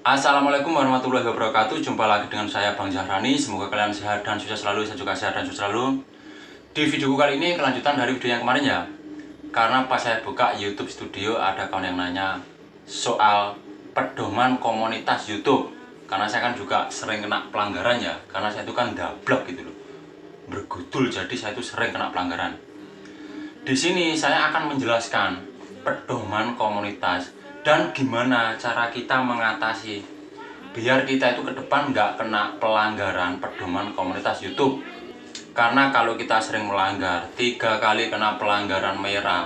Assalamualaikum warahmatullahi wabarakatuh. Jumpa lagi dengan saya Bang Zahrani. Semoga kalian sehat dan sukses selalu. Saya juga sehat dan sukses selalu. Di videoku kali ini kelanjutan dari video yang kemarin ya. Karena pas saya buka YouTube Studio ada kawan yang nanya soal pedoman komunitas YouTube. Karena saya kan juga sering kena pelanggaran ya. Karena saya itu kan dablek gitu loh. Bergudul, jadi saya itu sering kena pelanggaran. Di sini saya akan menjelaskan pedoman komunitas dan gimana cara kita mengatasi biar kita itu ke depan nggak kena pelanggaran pedoman komunitas YouTube. Karena kalau kita sering melanggar, 3 kali kena pelanggaran merah,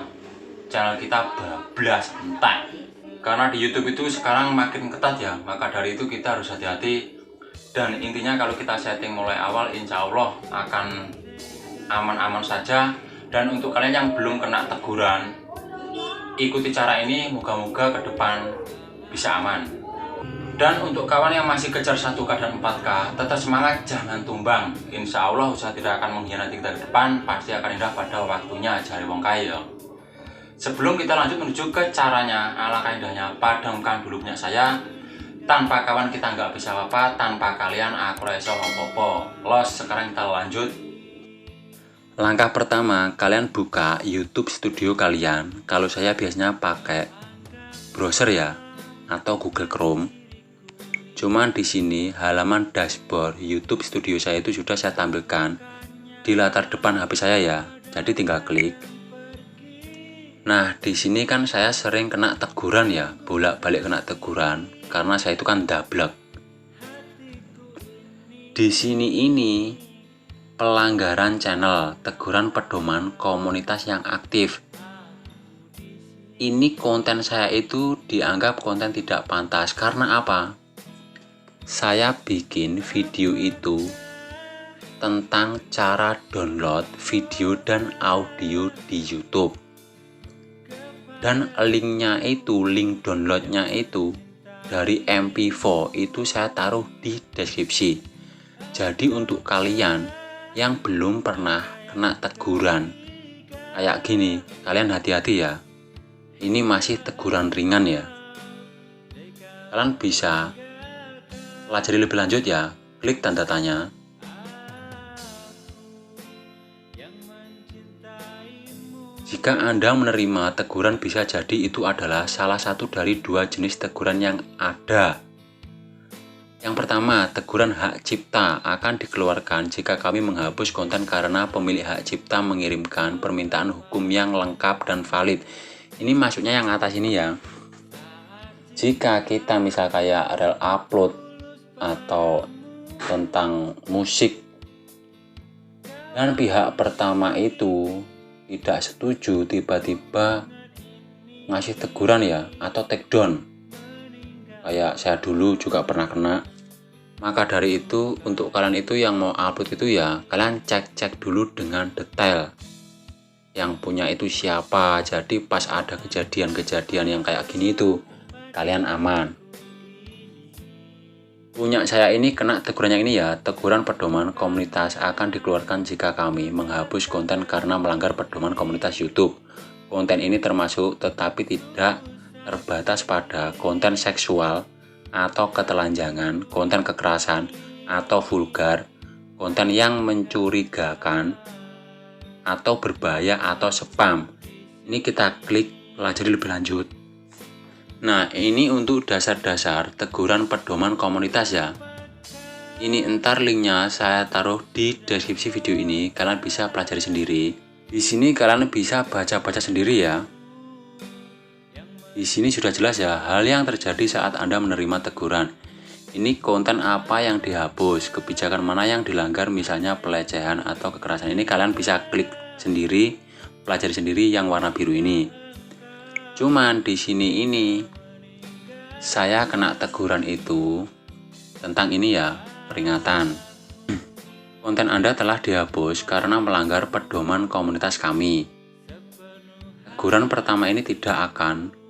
channel kita bablas entek. Karena di YouTube itu sekarang makin ketat ya, maka dari itu kita harus hati-hati. Dan intinya kalau kita setting mulai awal, insya Allah akan aman-aman saja. Dan untuk kalian yang belum kena teguran, ikuti cara ini, moga-moga ke depan bisa aman. Dan untuk kawan yang masih kejar 1K dan 4K, tetap semangat, jangan tumbang. Insya Allah usaha tidak akan mengkhianati kita ke depan, pasti akan indah pada waktunya, jari wong kaya. Sebelum kita lanjut menuju ke caranya, alangkah indahnya padamkan dulu minyak saya. Tanpa kawan kita nggak bisa apa-apa, tanpa kalian aku reso apa-apa. Los, sekarang kita lanjut. Langkah pertama, kalian buka YouTube Studio kalian. Kalau saya biasanya pakai browser ya, atau Google Chrome. Cuman di sini halaman dashboard YouTube Studio saya itu sudah saya tampilkan di latar depan HP saya ya. Jadi tinggal klik. Nah, di sini kan saya sering kena teguran ya, bolak-balik kena teguran karena saya itu kan dablek. Di sini ini pelanggaran channel, teguran pedoman komunitas yang aktif. Ini konten saya itu dianggap konten tidak pantas. Karena apa? Saya bikin video itu tentang cara download video dan audio di YouTube. Dan linknya itu, link downloadnya itu dari MP4 itu saya taruh di deskripsi. Jadi untuk kalian yang belum pernah kena teguran kayak gini, kalian hati-hati ya. Ini masih teguran ringan ya. Kalian bisa pelajari lebih lanjut ya. Klik tanda tanya. Jika Anda menerima teguran, bisa jadi itu adalah salah satu dari 2 jenis teguran yang ada. Yang pertama, teguran hak cipta akan dikeluarkan jika kami menghapus konten karena pemilik hak cipta mengirimkan permintaan hukum yang lengkap dan valid. Ini maksudnya yang atas ini ya. Jika kita misal kayak rel upload atau tentang musik dan pihak pertama itu tidak setuju, tiba-tiba ngasih teguran ya atau take down. Kayak saya dulu juga pernah kena. Maka dari itu, untuk kalian itu yang mau upload itu ya, kalian cek-cek dulu dengan detail. Yang punya itu siapa, jadi pas ada kejadian-kejadian yang kayak gini itu, kalian aman. Punya saya ini kena teguran yang ini ya, teguran pedoman komunitas akan dikeluarkan jika kami menghapus konten karena melanggar pedoman komunitas YouTube. Konten ini termasuk tetapi tidak terbatas pada konten seksual atau ketelanjangan, konten kekerasan atau vulgar, konten yang mencurigakan atau berbahaya atau spam. Ini kita klik pelajari lebih lanjut. Nah, ini untuk dasar-dasar teguran pedoman komunitas ya. Ini entar linknya saya taruh di deskripsi video ini, kalian bisa pelajari sendiri. Di sini kalian bisa baca-baca sendiri ya. Di sini sudah jelas ya, hal yang terjadi saat Anda menerima teguran. Ini konten apa yang dihapus, kebijakan mana yang dilanggar, misalnya pelecehan atau kekerasan. Ini kalian bisa klik sendiri, pelajari sendiri yang warna biru ini. Cuman di sini ini saya kena teguran itu tentang ini ya, peringatan. Konten Anda telah dihapus karena melanggar pedoman komunitas kami. Teguran pertama ini tidak akan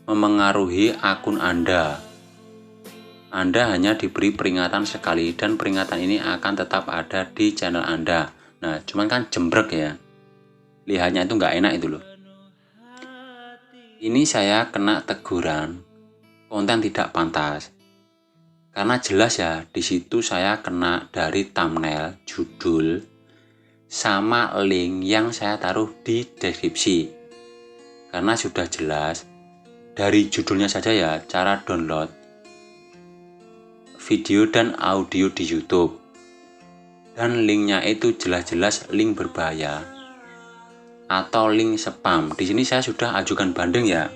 memengaruhi akun Anda. Anda hanya diberi peringatan sekali dan peringatan ini akan tetap ada di channel Anda. Nah, cuman kan jembrek ya. Lihatnya itu nggak enak itu loh. Ini saya kena teguran konten tidak pantas. Karena jelas ya, di situ saya kena dari thumbnail, judul, sama link yang saya taruh di deskripsi. Karena sudah jelas dari judulnya saja ya, cara download video dan audio di YouTube. Dan linknya itu jelas-jelas link berbahaya atau link spam. Di sini saya sudah ajukan banding ya.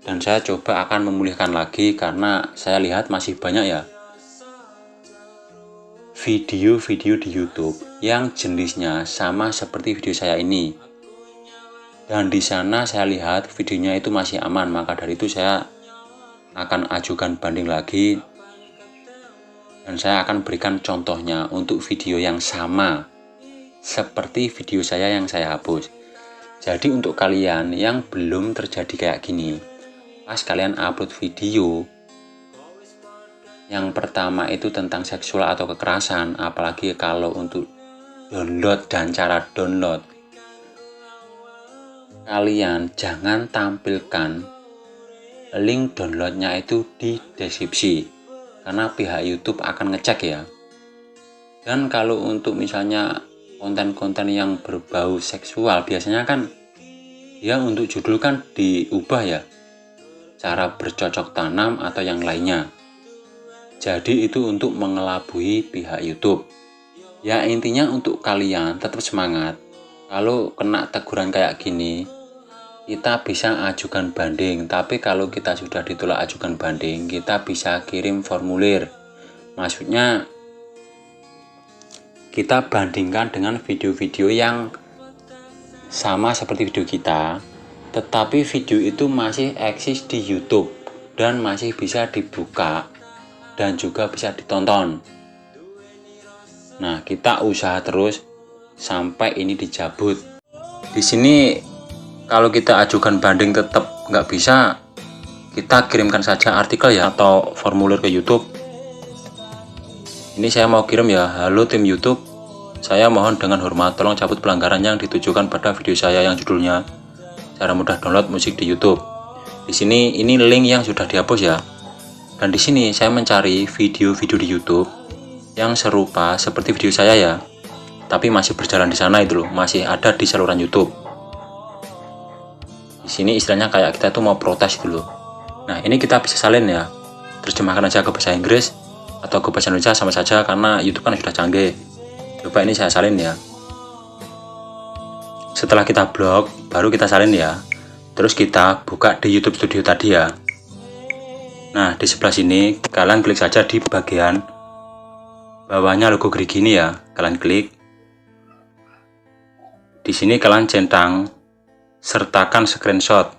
Dan saya coba akan memulihkan lagi karena saya lihat masih banyak ya video-video di YouTube yang jenisnya sama seperti video saya ini. Dan di sana saya lihat videonya itu masih aman, maka dari itu saya akan ajukan banding lagi. Dan saya akan berikan contohnya untuk video yang sama seperti video saya yang saya hapus. Jadi untuk kalian yang belum terjadi kayak gini, pas kalian upload video yang pertama itu tentang seksual atau kekerasan, apalagi kalau untuk download dan cara download, kalian jangan tampilkan link downloadnya itu di deskripsi, karena pihak YouTube akan ngecek ya. Dan kalau untuk misalnya konten-konten yang berbau seksual, biasanya kan ya untuk judul kan diubah ya, cara bercocok tanam atau yang lainnya. Jadi itu untuk mengelabui pihak YouTube. Ya intinya untuk kalian tetap semangat. Kalau kena teguran kayak gini, kita bisa ajukan banding. Tapi kalau kita sudah ditolak ajukan banding, kita bisa kirim formulir. Maksudnya kita bandingkan dengan video-video yang sama seperti video kita, tetapi video itu masih eksis di YouTube dan masih bisa dibuka dan juga bisa ditonton. Nah, kita usaha terus sampai ini dicabut. Di sini kalau kita ajukan banding tetap nggak bisa, kita kirimkan saja artikel ya atau formulir ke YouTube. Ini saya mau kirim ya, halo tim YouTube, saya mohon dengan hormat tolong cabut pelanggaran yang ditujukan pada video saya yang judulnya cara mudah download musik di YouTube. Di sini ini link yang sudah dihapus ya. Dan di sini saya mencari video-video di YouTube yang serupa seperti video saya ya, tapi masih berjalan di sana itu loh, masih ada di saluran YouTube. Di sini istilahnya kayak kita tuh mau protes itu loh. Nah, ini kita bisa salin ya. Terjemahkan aja ke bahasa Inggris atau ke bahasa Indonesia sama saja karena YouTube kan sudah canggih. Coba ini saya salin ya. Setelah kita blok, baru kita salin ya. Terus kita buka di YouTube Studio tadi ya. Nah, di sebelah sini kalian klik saja di bagian bawahnya logo gerigi ini ya. Kalian klik. Di sini kalian centang sertakan screenshot.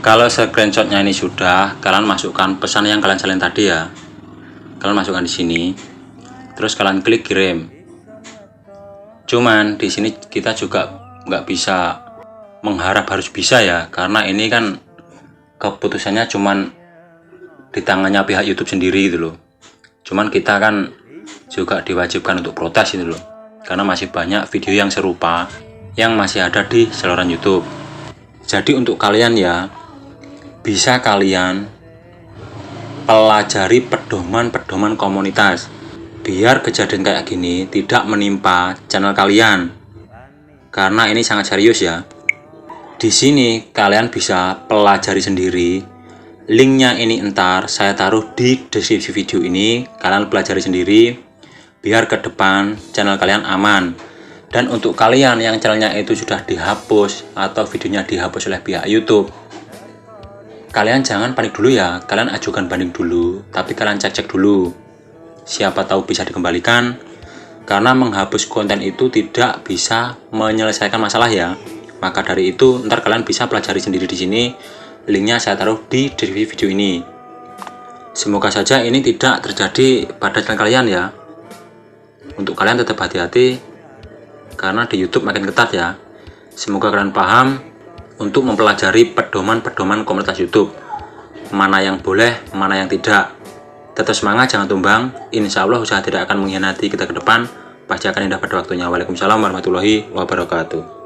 Kalau screenshotnya ini sudah, kalian masukkan pesan yang kalian salin tadi ya. Kalian masukkan di sini. Terus kalian klik kirim. Cuman di sini kita juga nggak bisa mengharap harus bisa ya, karena ini kan keputusannya cuman di tangannya pihak YouTube sendiri gitu loh. Cuman kita kan juga diwajibkan untuk protes itu loh, karena masih banyak video yang serupa yang masih ada di saluran YouTube. Jadi untuk kalian ya, bisa kalian pelajari pedoman-pedoman komunitas biar kejadian kayak gini tidak menimpa channel kalian, karena ini sangat serius ya. Di sini kalian bisa pelajari sendiri. Linknya ini entar saya taruh di deskripsi video ini. Kalian pelajari sendiri biar ke depan channel kalian aman. Dan untuk kalian yang channelnya itu sudah dihapus atau videonya dihapus oleh pihak YouTube, kalian jangan panik dulu ya. Kalian ajukan banding dulu, tapi kalian cek-cek dulu. Siapa tahu bisa dikembalikan, karena menghapus konten itu tidak bisa menyelesaikan masalah ya. Maka dari itu ntar kalian bisa pelajari sendiri di sini. Linknya saya taruh di deskripsi video ini. Semoga saja ini tidak terjadi pada channel kalian ya. Untuk kalian tetap hati-hati karena di YouTube makin ketat ya. Semoga kalian paham untuk mempelajari pedoman-pedoman komunitas YouTube. Mana yang boleh, mana yang tidak. Tetap semangat, jangan tumbang. Insya Allah usaha tidak akan mengkhianati kita ke depan. Pasti akan indah pada waktunya. Waalaikumsalam warahmatullahi wabarakatuh.